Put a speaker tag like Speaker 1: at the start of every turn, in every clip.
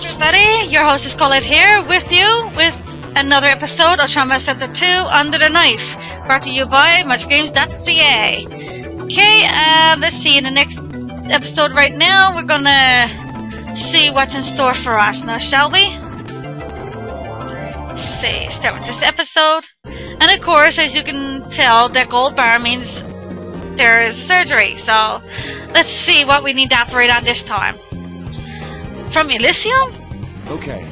Speaker 1: everybody, your host is Colette here with you with another episode of Trauma Center 2 Under the Knife, brought to you by muchgames.ca. Okay, let's see, in the next episode right now, we're gonna see what's in store for us now, shall we? Let's see, start with this episode. And of course, as you can tell, that gold bar means there is surgery, so let's see what we need to operate on this time. From Elysium?
Speaker 2: Okay.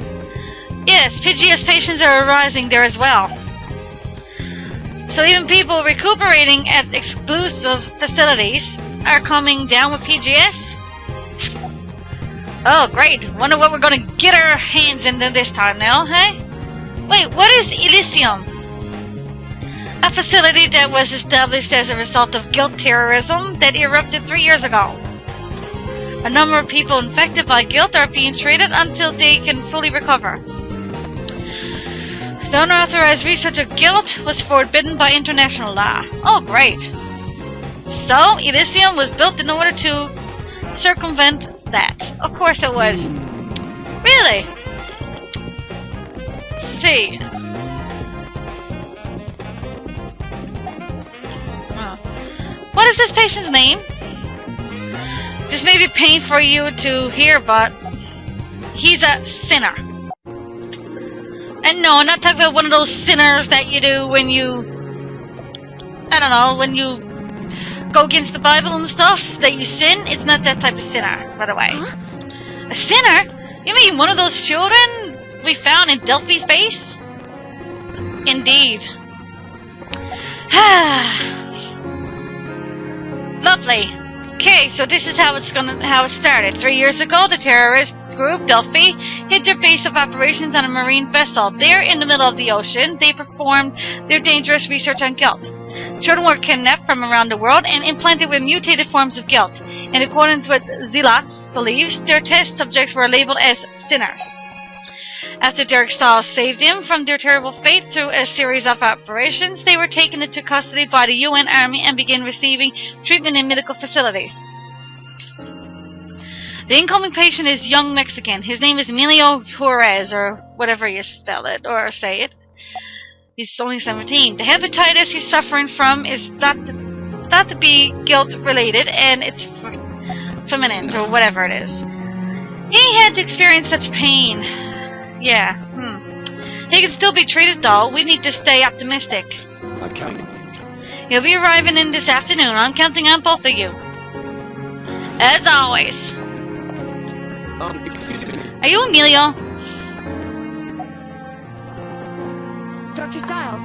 Speaker 1: Yes, PGS patients are arising there as well. So even people recuperating at exclusive facilities are coming down with PGS? Oh, great. Wonder what we're gonna get our hands into this time now, hey? Wait, what is Elysium? A facility that was established as a result of guilt terrorism that erupted 3 years ago. A number of people infected by guilt are being treated until they can fully recover. The unauthorized research of guilt was forbidden by international law. Oh, great. So, Elysium was built in order to circumvent that. Of course it was. Really? Let's see. What is this patient's name? This may be pain for you to hear, but he's a sinner. And no, I'm not talking about one of those sinners that you do when you, I don't know, when you go against the Bible and stuff, that you sin. It's not that type of sinner, by the way. Huh? A sinner? You mean one of those children we found in Delphi's base? Indeed. Lovely. Okay, so this is how it started. 3 years ago, the terrorist group Delphi hid their base of operations on a marine vessel. There, in the middle of the ocean, they performed their dangerous research on guilt. Children were kidnapped from around the world and implanted with mutated forms of guilt. In accordance with Zealot's beliefs, their test subjects were labeled as sinners. After Derek Stahl saved them from their terrible fate through a series of operations, they were taken into custody by the UN Army and began receiving treatment in medical facilities. The incoming patient is young Mexican. His name is Emilio Juarez, or whatever you spell it, or say it. He's only 17. The hepatitis he's suffering from is thought to be guilt-related, and it's feminine, or whatever it is. He had to experience such pain. Yeah, He can still be treated, though. We need to stay optimistic.
Speaker 2: Okay.
Speaker 1: He'll be arriving in this afternoon. I'm counting on both of you. As always.
Speaker 2: Excuse me.
Speaker 1: Are you Emilio?
Speaker 3: Dr. Stiles.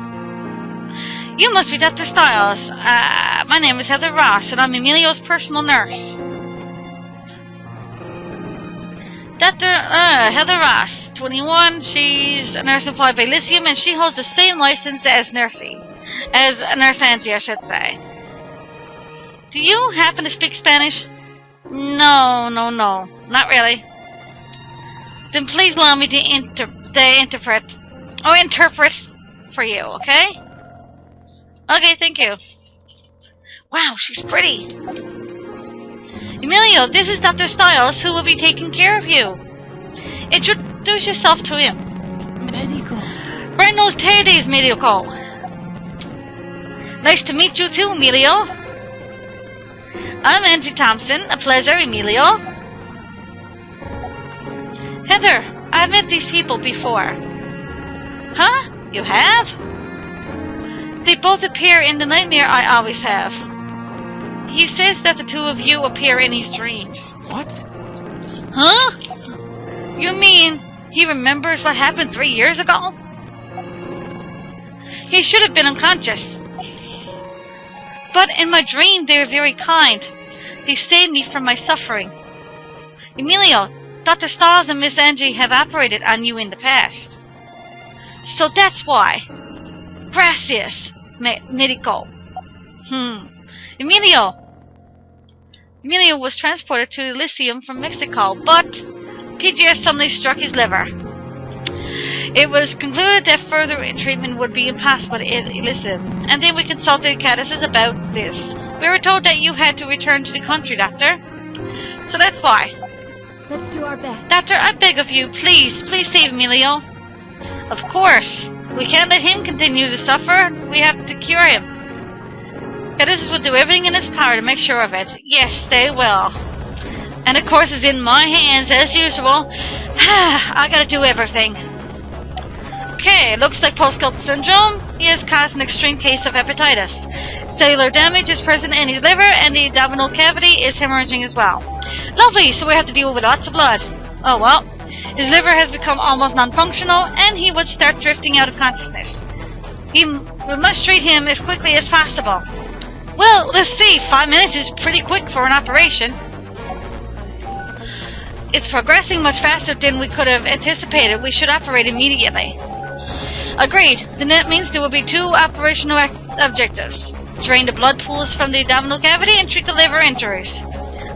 Speaker 1: You must be Dr. Stiles. My name is Heather Ross, and I'm Emilio's personal nurse. Dr. Heather Ross. 21, she's a nurse employed by Elysium, and she holds the same license as Nurse Angie, I should say. Do you happen to speak Spanish? No, not really. Then please allow me to interpret for you, okay? Okay, thank you. Wow, she's pretty. Emilio, this is Dr. Stiles, who will be taking care of you. Introduce yourself to him.
Speaker 3: Medico.
Speaker 1: Buenos tardes, Medico. Nice to meet you too, Emilio. I'm Angie Thompson. A pleasure, Emilio. Heather, I've met these people before. Huh? You have? They both appear in the nightmare I always have. He says that the two of you appear in his dreams.
Speaker 2: What?
Speaker 1: Huh? You mean he remembers what happened 3 years ago? He should have been unconscious. But in my dream, they were very kind. They saved me from my suffering. Emilio, Dr. Stiles and Miss Angie have operated on you in the past. So that's why. Gracias, Medico. Emilio was transported to Elysium from Mexico, but PGS suddenly struck his liver. It was concluded that further treatment would be impossible at Elysium, and then we consulted Caddises about this. We were told that you had to return to the country, Doctor. So that's why.
Speaker 3: Let's do our best.
Speaker 1: Doctor, I beg of you, please save me, Leo. Of course. We can't let him continue to suffer. We have to cure him. Atlus will do everything in its power to make sure of it. Yes, they will. And of course it's in my hands as usual. I gotta do everything. Okay, looks like post-kill syndrome. He has caused an extreme case of hepatitis. Cellular damage is present in his liver and the abdominal cavity is hemorrhaging as well. Lovely, so we have to deal with lots of blood. Oh well. His liver has become almost non-functional and he would start drifting out of consciousness. We must treat him as quickly as possible. Well, let's see. 5 minutes is pretty quick for an operation. It's progressing much faster than we could have anticipated. We should operate immediately. Agreed. Then that means there will be 2 operational objectives. Drain the blood pools from the abdominal cavity and treat the liver injuries.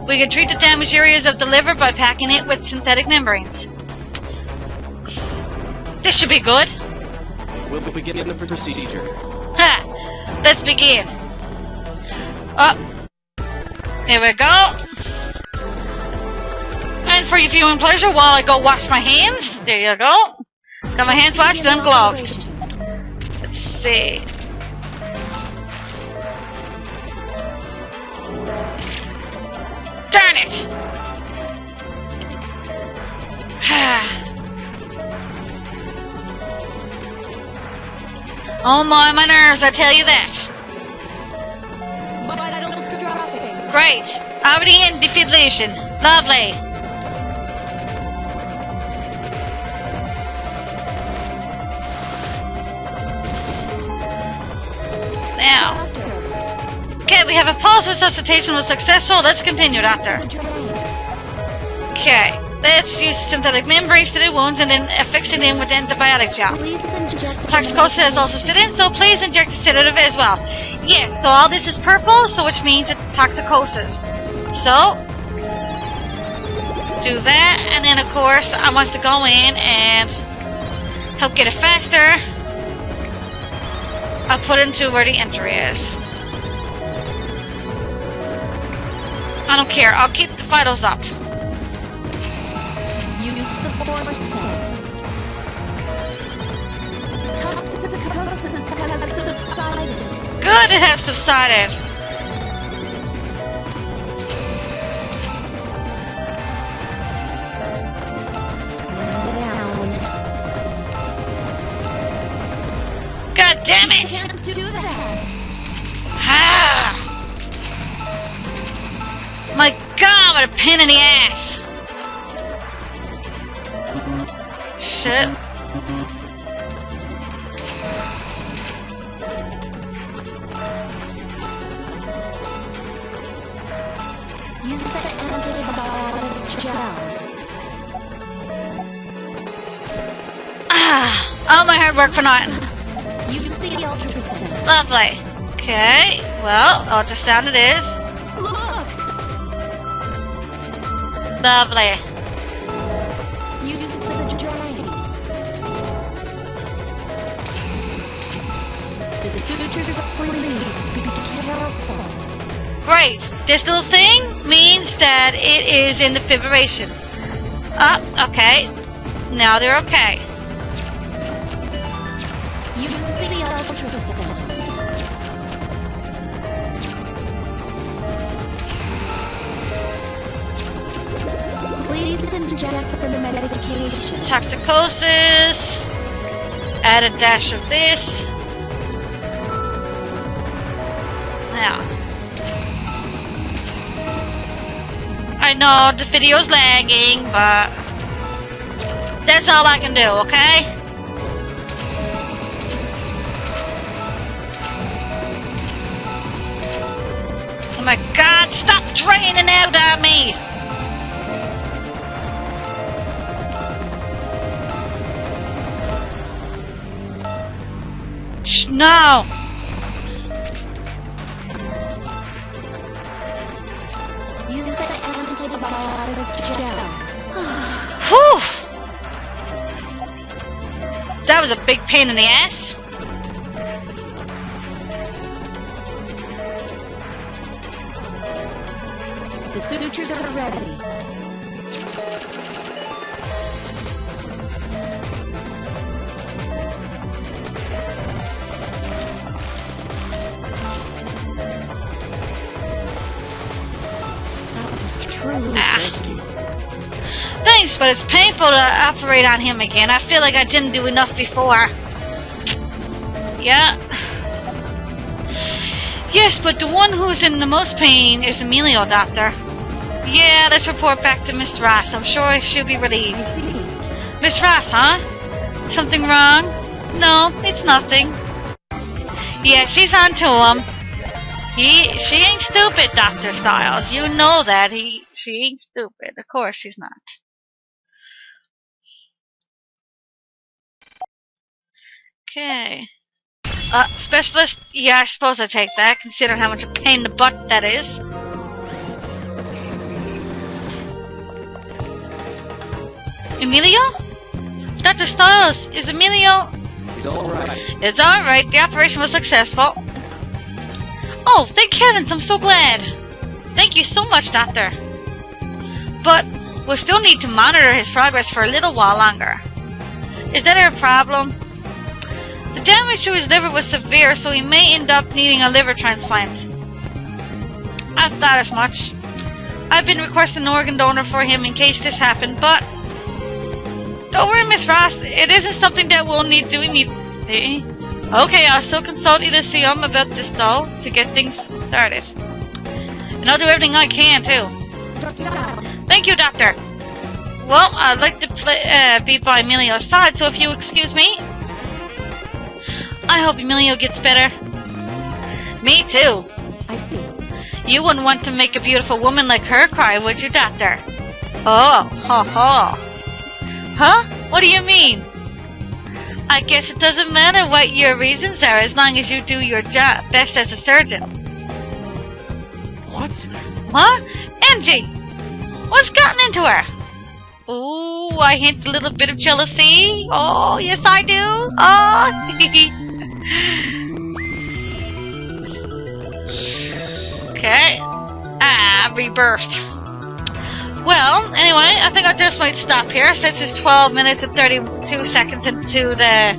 Speaker 1: We can treat the damaged areas of the liver by packing it with synthetic membranes. This should be good.
Speaker 2: We'll begin the procedure.
Speaker 1: Ha! Let's begin. Oh. Here we go. And for your viewing pleasure, while I go wash my hands, there you go. Got my hands washed and gloved. Let's see. Darn it! Oh my nerves, I tell you that. Great. Already in defibrillation. Lovely. Now. Okay, we have a pulse resuscitation was successful. Let's continue, Doctor. Okay. Let's use synthetic membranes to the wounds and then affixing them with antibiotic gel. Toxicosis has also set in, so please inject the sedative as well. Yes, so all this is purple, so which means it's toxicosis. So, do that, and then of course I want to go in and help get it faster. I'll put it into where the entry is. I don't care, I'll keep the vitals up. Good, it has subsided. God damn it! Ah! My God, what a pain in the ass! Shit. All my hard work for nothing. Lovely. Okay, well, ultrasound it is. Lovely. Great. This little thing means that it is in defibrillation. Okay. Now they're okay.
Speaker 3: Please inject the medication.
Speaker 1: Toxicosis. Add a dash of this. Now. I know the video's lagging, but that's all I can do, okay? Oh my God, stop draining out at me! Shh, no! Whew! That was a big pain in the ass.
Speaker 3: The sutures are ready.
Speaker 1: Thanks, but it's painful to operate on him again. I feel like I didn't do enough before. Yeah. Yes, but the one who's in the most pain is Emilio, Doctor. Yeah, let's report back to Miss Ross. I'm sure she'll be relieved. Miss Ross, huh? Something wrong? No, it's nothing. Yeah, she's on to him. She ain't stupid, Dr. Styles. You know that. She ain't stupid. Of course she's not. Okay. Specialist? Yeah, I suppose I take that, considering how much a pain in the butt that is. Emilio? Dr. Styles, is Emilio...
Speaker 2: It's alright.
Speaker 1: It's alright, the operation was successful. Oh, thank heavens, I'm so glad. Thank you so much, Doctor. But we'll still need to monitor his progress for a little while longer. Is that a problem? The damage to his liver was severe, so he may end up needing a liver transplant. I thought as much. I've been requesting an organ donor for him in case this happened, but... Don't worry, Miss Ross. It isn't something that we'll need to immediately. Okay, I'll still consult Elysium about this, though, to get things started. And I'll do everything I can, too. Thank you, Doctor. Well, I'd like to be by Emilio's side, so if you excuse me... I hope Emilio gets better. Me too.
Speaker 3: I see.
Speaker 1: You wouldn't want to make a beautiful woman like her cry, would you, Doctor? Oh, ha ha. Huh? What do you mean? I guess it doesn't matter what your reasons are as long as you do your job best as a surgeon.
Speaker 2: What?
Speaker 1: Huh? Angie! What's gotten into her? Ooh, I hint a little bit of jealousy. Oh, yes I do. Oh, okay. Rebirth. Well, anyway, I think I just might stop here since it's 12 minutes and 32 seconds into the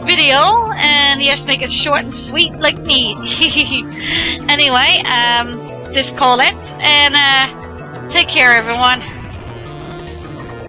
Speaker 1: video. And yes, make it short and sweet like me. Anyway, this is Colette, and take care, everyone.